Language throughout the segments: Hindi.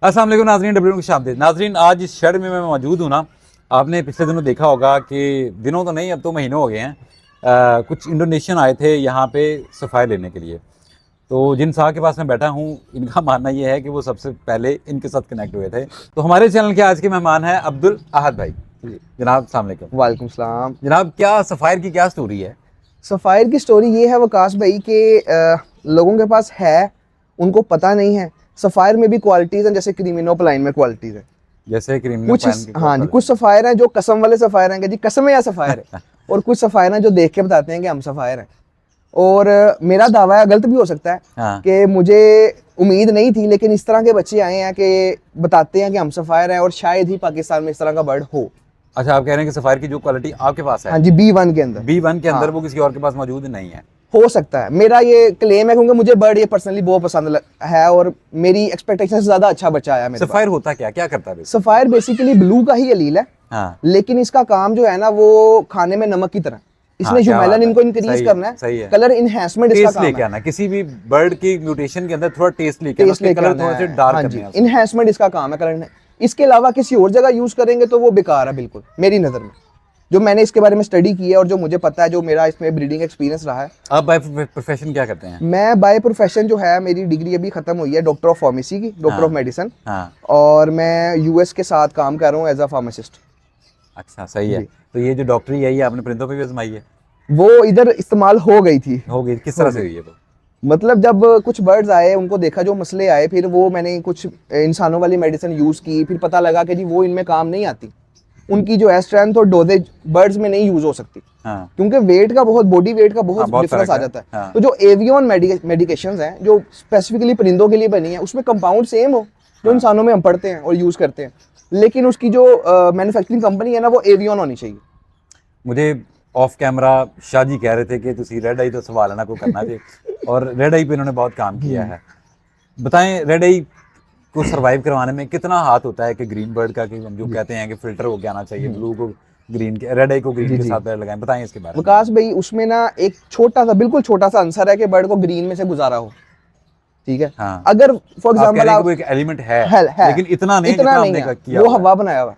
अस्सलाम वालेकुम नाज़रीन, डब्ल्यू की शामदीद। नाज़रीन, आज इस शेड में मैं मौजूद हूँ ना। आपने पिछले दिनों देखा होगा कि दिनों तो नहीं, अब तो महीनों हो गए हैं। कुछ इंडोनेशियन आए थे यहाँ पे सफाई लेने के लिए। तो जिन साहब के पास मैं बैठा हूँ, इनका मानना ये है कि वो सबसे पहले इनके साथ कनेक्ट हुए थे। तो हमारे चैनल के आज के मेहमान हैं अब्दुल अहद भाई। जनाब अस्सलाम वालेकुम। वालेकुम सलाम। जनाब, क्या सफ़ायर की क्या स्टोरी है? सफ़ायर की स्टोरी ये है वकास भाई कि लोगों के पास है, उनको पता नहीं है। सफ़ायर में भी क्वालिटीज़ हैं, जैसे क्रीमिनोपलाइन में क्वालिटीज़ है। जैसे कुछ हाँ जी, कुछ सफ़ायर हैं जो कसम वाले सफ़ायर हैं कि जी कसम या सफ़ायर है। और कुछ सफ़ायर हैं जो देख के बताते हैं कि हम सफ़ायर हैं। और मेरा दावा है, गलत भी हो सकता है, हाँ। कि मुझे उम्मीद नहीं थी, लेकिन इस तरह के बच्चे आए हैं कि बताते हैं कि हम सफ़ायर हैं और शायद ही पाकिस्तान में इस तरह का बर्ड हो। अच्छा, आप कह रहे हैं कि सफ़ायर की जो क्वालिटी आपके पास है, हाँ जी, B1 के अंदर, B1 के अंदर, हाँ, वो किसी और के पास मौजूद नहीं है। हो सकता है। मेरा ये क्लेम है क्योंकि मुझे बर्ड ये पर्सनली बहुत पसंद है और मेरी एक्सपेक्टेशन से ज्यादा अच्छा बच्चा आया मेरे पास। सफ़ायर होता क्या करता है? सफ़ायर बेसिकली ब्लू का ही अलील है। हाँ। लेकिन इसका काम जो है ना, वो खाने में नमक की तरह, इसमें हाँ, क्या बात ह्यूमेलन है। इनको इंक्रीज सही करना है, सही है। कलर इनहेंसमेंट इसका टेस्ट काम लेके है। आना, किसी भी बर्ड की म्यूटेशन के अंदर थोड़ा टेस्ट लेके आना, टेस्ट उसके लेके कलर आना थोड़े से है, डार्क हाँ करने जी, हैं उसमें। इनहेंसमेंट इसका काम है, कलर। इसके अलावा किसी और जगह यूज करेंगे तो वो बेकार है बिल्कुल, मेरी नज़र में। जो मैंने इसके बारे में स्टडी की है और जो मुझे पता है, जो मेरा इसमें ब्रीडिंग एक्सपीरियंस रहा है। आप बाय प्रोफेशन क्या करते हैं? मैं बाय प्रोफेशन जो है, मेरी डिग्री अभी खत्म हुई है डॉक्टर ऑफ फार्मेसी की, डॉक्टर ऑफ हाँ। मेडिसिन। हाँ। और मैं यूएस के साथ काम कर रहा हूँ एज अ फार्मासिस्ट। अच्छा, सही है। जी, तो ये जो डॉक्टरी है, ये आपने परिंदों पे भी आजमाई है? वो इधर इस्तेमाल हो गई थी। हो गई, किस हो तरह से गई, हुई है वो? मतलब जब कुछ बर्ड्स आए, उनको देखा, जो मसले आए, फिर वो मैंने कुछ इंसानों वाली मेडिसिन यूज़ की, फिर पता लगा कि जी वो इनमें काम नहीं आती। उनकी जो है स्ट्रेंथ और डोजेज बर्ड्स में नहीं यूज़ हो सकती, हाँ। क्योंकि वेट का बहुत, बॉडी वेट का हाँ, बहुत बहुत डिफरेंस फर्क आ है। जाता है। हाँ। तो जो एवियन मेडिकेशंस हैं, जो स्पेसिफिकली परिंदों के लिए बनी है, उसमें कंपाउंड सेम हो जो हाँ। इंसानों में हम पढ़ते हैं और यूज़ करते हैं, लेकिन उसकी जो मैन्युफैक्चरिंग कंपनी है ना, वो एवियन होनी चाहिए। मुझे ऑफ कैमरा शाह जी कह रहे थे कि तुसी रेड आई तो सवाल ना को करना चाहिए, और रेड आई पे इन्होंने बहुत काम किया है। बताएं, रेड आई को सरवाइव करवाने में कितना हाथ होता है कि ग्रीन बर्ड का, कि हम जो कहते हैं कि फिल्टर हो के आना चाहिए, ब्लू को ग्रीन के, रेड आई को ग्रीन जी के जी, साथ लगाएं, बताएं इसके बारे में। विकास भाई, उसमें ना एक छोटा सा, बिल्कुल छोटा सा आंसर है कि बर्ड को ग्रीन में से गुजारा हो। ठीक है, हाँ। अगर फॉर आप कह एग्जांपल रहे हैं कि आप, वो एक एलिमेंट है, है, लेकिन इतना नहीं इतना जितना नहीं हमने है, किया वो हुआ है। हवा बनाया हुआ है।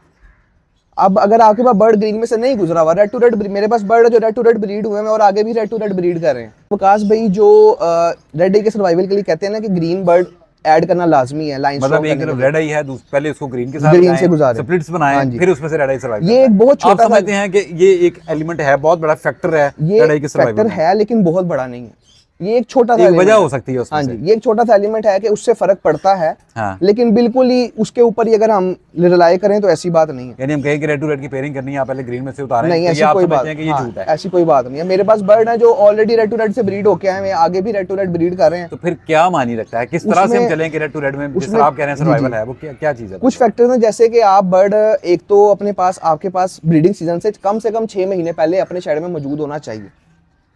अब अगर आपके पास बर्ड ग्रीन में से नहीं गुजरा हुआ, रेड टू रेड, मेरे पास बर्ड है जो रेड टू रेड ब्रीड हुए हैं और आगे भी रेड टू रेड ब्रीड कर रहे हैं। विकास भाई, जो रेड आई के सर्वाइवल के लिए कहते हैं ना कि ग्रीन बर्ड ऐड करना लाजमी है, लाइन मतलब स्ट्रॉन्ग एक करने के तरफ लिए, रेड आई है, पहले उसको ग्रीन के साथ ग्रीन से लगाएं, गुजारें। स्प्लिट्स हाँ बनाएं, जी, फिर उसमें से रेड आई सर्वाइव ये करता एक है। बहुत आप छोटा सा, समझते हैं कि ये एक एलिमेंट है, बहुत बड़ा फैक्टर है ये रेड आई के सर्वाइवल फैक्टर में? है लेकिन बहुत बड़ा नहीं है। ये एक छोटा सा एक वजह एलिमेंट हो है। सकती है उसमें हाँ से। जी, ये एक छोटा सा एलिमेंट है कि उससे फर्क पड़ता है, हाँ। लेकिन बिल्कुल ही उसके ऊपर ही अगर हम रिलाई करें तो ऐसी बात नहीं है। यानी हम कहें कि रेड टू रेड की पेयरिंग करनी है, आप पहले ग्रीन में से उतारें, नहीं, तो ये ऐसी आप कोई समझते बात, हैं कि ये हाँ, झूठ है? ऐसी कोई बात नहीं है। मेरे पास बर्ड है जो ऑलरेडी रेड टू रेड से ब्रीड होके आए हैं, आगे भी रेड टू रेड ब्रीड कर रहे हैं। तो फिर क्या मानी रखता है, किस तरह से हम उसमें चलें कि रेड टू रेड में जिस उसमें तरह आप कह रहे हैं जी जी, सर्वाइवल है, वो क्या क्या चीज़ है? कुछ फैक्टर्स हैं, जैसे कि आप बर्ड, एक तो अपने पास, आपके पास ब्रीडिंग सीजन से कम 6 महीने पहले अपने शेड में मौजूद होना चाहिए,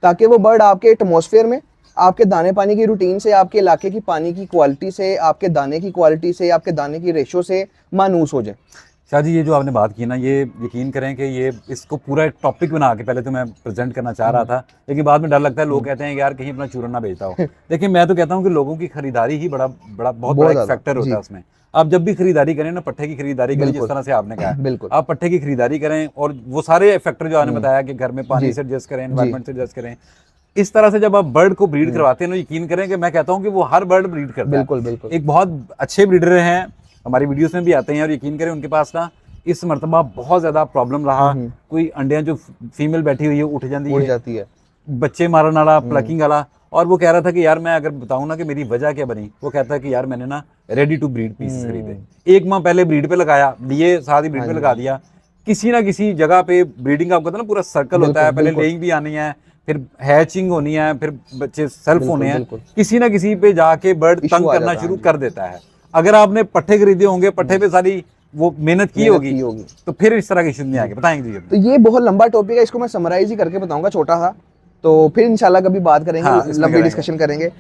ताकि वो बर्ड आपके एटमॉस्फेयर में, आपके दाने पानी की रूटीन से, आपके इलाके की पानी की क्वालिटी से, आपके दाने की क्वालिटी से, आपके दाने की रेशो से मानूस हो जाए। शाह जी, ये जो आपने बात की ना, ये यकीन करें कि ये इसको पूरा एक टॉपिक बना के पहले तो मैं प्रेजेंट करना चाह रहा था, लेकिन बाद में डर लगता है, लोग कहते हैं कि यार कहीं अपना चूरन ना बेचता हो। देखिए, मैं तो कहता हूँ कि लोगों की खरीदारी ही बहुत बड़ा बहुत एक ज्यादा फैक्टर होता जी, है उसमें। आप जब भी खरीदारी करें ना, पट्ठे की खरीदारी करें, जिस बिल्कुल तरह से आपने कहा है, बिल्कुल आप पट्ठे की खरीदारी करें, और वो सारे फैक्टर जो आपने बताया कि घर में पानी जी से एडजस्ट करें, जी, एनवायरमेंट से एडजस्ट करें, इस तरह से जब आप बर्ड को ब्रीड करवाते हैं ना, यकीन करें कि मैं कहता हूँ कि वो हर बर्ड ब्रीड करता है। बिल्कुल बिल्कुल एक बहुत अच्छे ब्रीडर हैं, हमारी वीडियोस में भी आते हैं, और यकीन करें उनके पास ना इस मरतबा बहुत ज़्यादा प्रॉब्लम रहा। कोई अंडियां जो फीमेल बैठी हुई है उठ जाती उड़ है, जाती है। बच्चे मारने वाला, प्लकिंग वाला। और वो कह रहा था कि यार मैं अगर बताऊं ना कि मेरी वजह क्या बनी, वो कहता है कि यार मैंने ना रेडी टू ब्रीड पीसेस खरीदे, 1 माह पहले ब्रीड पे लगाया, लिए साथ ही ब्रीड पे लगा दिया, किसी ना किसी जगह पे ब्रीडिंग का, आपको पता ना पूरा सर्कल होता बिल्कुल है, पहले बिल्कुल लेइंग भी आनी है, फिर हैचिंग होनी है, फिर बच्चे सेल्फ होने बिल्कुल हैं, बिल्कुल, किसी ना किसी पे जाके बर्ड इशू तंग आ करना जाता है। शुरू हाँ जी, कर देता है। अगर आपने पट्ठे खरीदे होंगे, पट्ठे पे सारी वो मेहनत की मेहनत होगी, की होगी। तो फिर इस तरह के इश्यूज नहीं आएंगे। बताएंगे जी तो अपने। ये बहुत लंबा टॉपिक है, इसको मैं समराइज ही करके बताऊंगा छोटा सा, तो फिर इंशाल्लाह कभी बात करेंगे, हाँ, इसमें लंबी करेंगे। डिस्कशन करेंगे।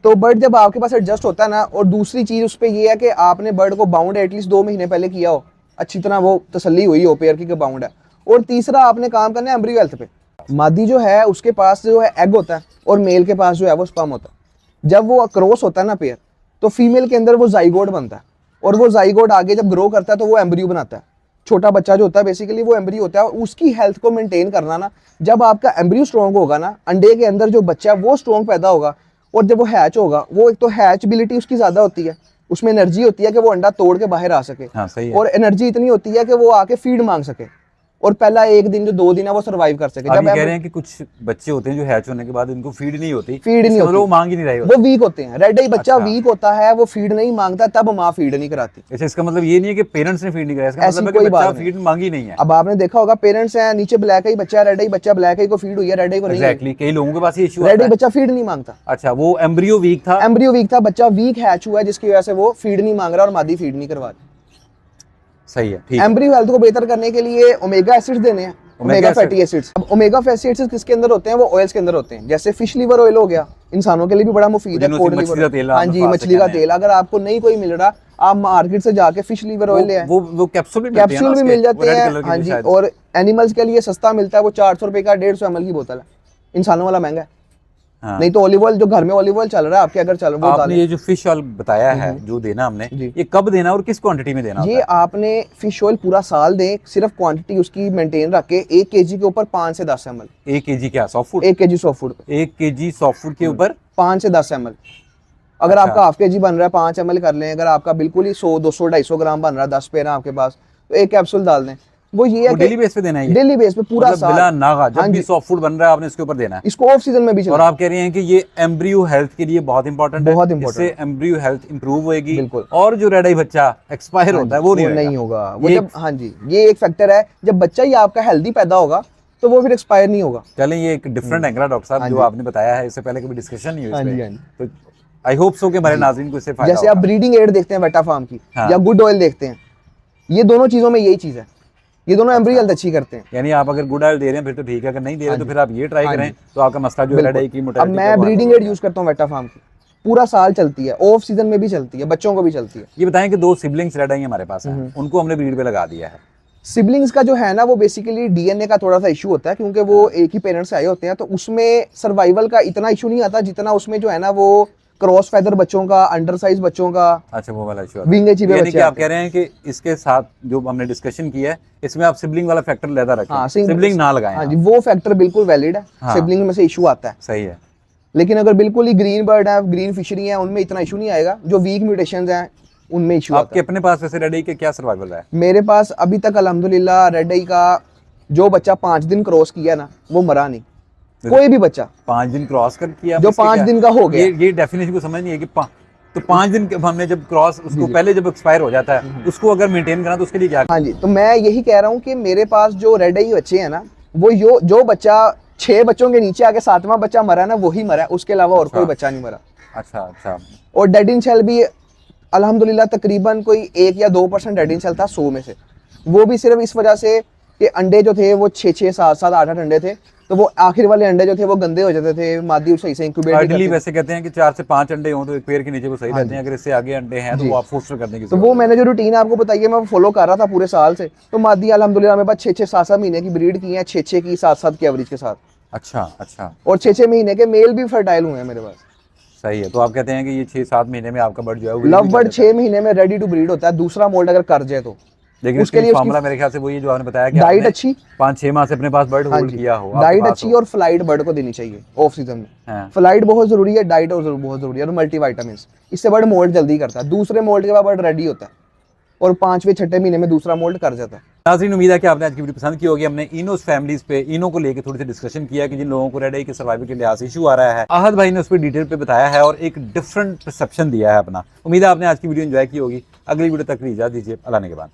तो बर्ड जब आपके पास एडजस्ट होता है ना, और दूसरी चीज उस पर ये है कि आपने बर्ड को बाउंड एटलीस्ट 2 महीने पहले किया हो, अच्छी तरह वो तसल्ली हुई हो पेयर की बाउंड है। और तीसरा, आपने काम करना है एम्ब्रियो हेल्थ पे। मादी जो है उसके पास जो है एग होता है, और मेल के पास जो है वो स्पर्म होता है। जब वो क्रॉस होता है ना पेयर, तो फीमेल के अंदर वो जाइगोट बनता है, और वो जाइगोट आगे जब ग्रो करता है तो वो एम्ब्रियो बनाता है। छोटा बच्चा जो होता है बेसिकली वो एम्ब्रियो होता है। उसकी हेल्थ को मेंटेन करना ना, जब आपका एम्ब्रियो स्ट्रॉन्ग होगा ना, अंडे के अंदर जो बच्चा है वो स्ट्रॉन्ग पैदा होगा, और जब वो हैच होगा, वो एक तो हैचबिलिटी उसकी ज्यादा होती है, उसमें एनर्जी होती है कि वो अंडा तोड़ के बाहर आ सके। हाँ, सही है। और एनर्जी इतनी होती है कि वो आके फीड मांग सके, और पहला 1 दिन जो 2 दिन है वो सर्वाइव कर सके। आप जब ये कह रहे हैं कि कुछ बच्चे होते हैं जो हैच होने के बाद इनको फीड नहीं होती, फीड नहीं इसका मतलब होती, वो मांग ही नहीं रहे होते। वो वीक होते हैं। रेड आई बच्चा अच्छा। वीक होता है, वो फीड नहीं मांगता, तब माँ फीड नहीं कराती। अच्छा, इसका मतलब ये नहीं है कि पेरेंट्स ने फीड नहीं कराया, इसका ऐसी मतलब है कोई कि बच्चा बात नहीं। फीड मांगी नहीं है। अब आपने देखा होगा पेरेंट्स हैं नीचे ब्लैक आई बच्चा, रेड आई बच्चा, ब्लैक आई को फीड हुई है, रेड आई को नहीं। एग्जैक्टली, कई लोगों के पास ये इशू रेड आता आई है। बच्चा फीड नहीं मांगता। अच्छा, वो एम्ब्रियो वीक था। एम्ब्रियो वीक था, बच्चा वीक हैच हुआ है, जिसकी वजह से वो फीड नहीं मांग रहा और मादी फीड नहीं करवा रही। सही है, ठीक है। एम्ब्रियो हेल्थ को बेहतर करने के लिए ओमेगा एसिड्स देने हैं, ओमेगा फैटी एसिड्स। अब ओमेगा फैटी एसिड्स किसके अंदर होते हैं? वो ऑयल्स के अंदर होते हैं। जैसे फिश लीवर ऑयल हो गया, इंसानों के लिए भी बड़ा मुफीद है। कोड लीवर, हाँ जी, मछली का तेल। अगर आपको नहीं कोई मिल रहा, आप मार्केट से जाके फिश लीवर ऑयल ले आए। वो कैप्सूल भी मिल जाते हैं, हाँ जी। और एनिमल्स के लिए सस्ता मिलता है, वो 400 रुपए का 150 ml की बोतल है। इंसानों वाला महंगा है। हाँ। नहीं तो ऑलिव ऑयल जो घर में ऑलिव ऑयल चल रहा है आपके, अगर चल रहा है, आपने ये जो फिश ऑयल बताया है जो देना हमने, ये कब देना और किस क्वांटिटी में देना? ये आपने फिश ऑयल पूरा साल दें, सिर्फ क्वांटिटी उसकी मेंटेन रख के 1 kg के ऊपर 5 से 10 ml। 1 kg क्या, soft food? 1 kg soft food, 1 kg soft food के ऊपर 5 से 10 ml। अगर आपका हाफ kg बन रहा है 5 ml कर लें। अगर आपका बिल्कुल ही 100, 200, 250 ग्राम बन रहा है, 10 पेड़ आपके पास, तो 1 कैप्सूल डाल दें। वो ये है कि डेली बेस पे देना है, डेली बेस पे पूरा मतलब साल बिना नागा, जब हाँ भी जी। सॉफ्ट फूड बन रहा है आपने इसके ऊपर देना है। इसको ऑफ सीजन में भी और चलाएं। आप कह रहे हैं कि ये एम्ब्रियो हेल्थ के लिए बहुत इंपॉर्टेंट है, बहुत important इससे एम्ब्रियो हेल्थ इंप्रूव होएगी। बिल्कुल। और जो रेड आई बच्चा एक्सपायर होता है वो नहीं होगा। वो जब, हाँ जी, ये एक फैक्टर है, जब बच्चा ही आपका हेल्दी पैदा होगा तो वो फिर एक्सपायर नहीं होगा। चलें, ये एक डिफरेंट एंगल है डॉक्टर साहब जो आपने बताया है, इससे पहले कभी डिस्कशन नहीं हुई हाँ इस जी, पे। हाँ जी। तो आई होप सो कि हमारे नाज़रीन को इससे फायदा जैसे आप ब्रीडिंग एड देखते हैं वेटा फार्म की, हाँ। या गुड ऑयल देखते हैं, ये दोनों चीजों में यही चीज है। ये दोनों एम्ब्रियो हेल्थ अच्छी करते हैं। यानी आप अगर गुड ऑयल दे रहे हैं फिर तो ठीक है, अगर नहीं दे रहे तो फिर आप ये ट्राई करें, तो आपका मसला जो रेड आई की अब मोटालिटी मैं ब्रीडिंग एड यूज करता हूँ वेटा फार्म की, पूरा साल चलती है, ऑफ सीजन में भी चलती है, बच्चों को भी चलती है। ये बताएं कि 2 सिबलिंग्स रेड आई हमारे पास हैं, उनको हमने ब्रीड पे लगा दिया है। सिबलिंग्स का जो है ना, वो बेसिकली डीएनए का थोड़ा सा इशू होता है, क्योंकि वो एक ही पेरेंट्स से आए होते हैं, तो उसमें सर्वाइवल का इतना इशू नहीं आता जितना उसमें जो है ना वो क्रॉस फेदर बच्चों का, अंडर साइज बच्चों का। अच्छा, वो वाला इशू विंग एचिवे यानी बच्चे कि आप आते कह रहे हैं कि इसके साथ जो हमने डिस्कशन किया है इसमें आप सिबलिंग वाला फैक्टर ज्यादा रखें, हाँ, सिबलिंग ना लगाएं। हाँ जी, वो फैक्टर बिल्कुल वैलिड है। हाँ। सिबलिंग में से इशू आता है, सही है। लेकिन अगर बिल्कुल ही ग्रीन बर्ड है, ग्रीन फिशरी है, उनमें इतना इशू नहीं आएगा। जो वीक म्यूटेशंस हैं उनमें इशू आता आपके अपने पास वैसे रेड आई के क्या सर्वाइवल है? है। मेरे पास अभी तक अल्हम्दुलिल्लाह रेड आई का जो बच्चा 5 दिन क्रॉस किया ना, वो मरा नहीं। कोई भी बच्चा 5 दिन क्रॉस कर किया, जो 5 दिन का हो गया, ये डेफिनेशन को समझ नहीं है कि तो 5 दिन हमने जब क्रॉस उसको पहले जब एक्सपायर हो जाता है उसको अगर मेंटेन करना तो उसके लिए क्या? हाँ जी, तो मैं यही कह रहा हूँ कि मेरे पास जो रेड आई बच्चे हैं ना, वो जो बच्चा 6 बच्चों के नीचे आके 7वां बच्चा मरा ना, वही मरा है, उसके अलावा और कोई बच्चा नहीं मरा। अच्छा अच्छा। और डेड इन सेल भी अल्हम्दुलिल्लाह तकरीबन कोई 1 या 2% डेड इन सेल था 100 में से। वो भी सिर्फ इस वजह से कि अंडे जो थे वो 6-6, 7-7, 8-8 अंडे थे, तो वो आखिर वाले अंडे जो थे वो गंदे हो जाते थे, मादी सही से इंक्यूबेट नहीं आइडियली करती। वैसे कहते हैं कि 4 से 5 अंडे हों तो एक पेड़ के नीचे वो सही रहते हैं, अगर इससे आगे अंडे हैं तो वो आप फोस्टर करने की तो वो मैंने जो रूटीन आपको बताई है, मैं वो फॉलो कर रहा था पूरे साल से। तो मादी अल्हम्दुलिल्लाह मेरे पास 6-6, 7-7 महीने की ब्रीड की है, 6-6 की, 7-7 की एवरेज के साथ। अच्छा अच्छा। और 6-6 महीने के मेल भी फर्टाइल हुए हैं मेरे पास। सही है, तो आप कहते हैं कि ये 6-7 महीने में आपका बर्ड जो है वो लव बर्ड 6 महीने में रेडी टू ब्रीड होता है, दूसरा मोल्ड अगर कर जाए तो। लेकिन उसके लिए फार्मूला मेरे ख्याल से वही है जो आपने बताया कि डाइट अच्छी, 5-6 माह से अपने पास बर्ड होल्ड किया हो, डाइट अच्छी, और फ्लाइट बर्ड को देनी चाहिए ऑफ सीजन में। फ्लाइट बहुत जरूरी है, डाइट और बहुत जरूरी है, और मल्टीविटामिन। इससे बर्ड मोल्ड जल्दी करता है, दूसरे मोल्ड के बाद बर्ड रेडी होता है, और 5वें-6ठे महीने में दूसरा मोल्ड कर जाता है। नाज़रीन, उम्मीद है कि आपने आज की वीडियो पसंद की होगी। हमने इनोस फैमिलीज पे, इनो को लेकर थोड़ी सी डिस्कशन किया कि जिन लोगों को रेड आई के सर्वाइवल के लिहाज से इशू आ रहा है, आहद भाई ने उस पर डिटेल पे बताया है और एक डिफरेंट परसेप्शन दिया है अपना। उम्मीद है आपने आज की वीडियो एंजॉय की होगी। अगली वीडियो तक इजाज़त दीजिए, अल्लाह ने के बाद।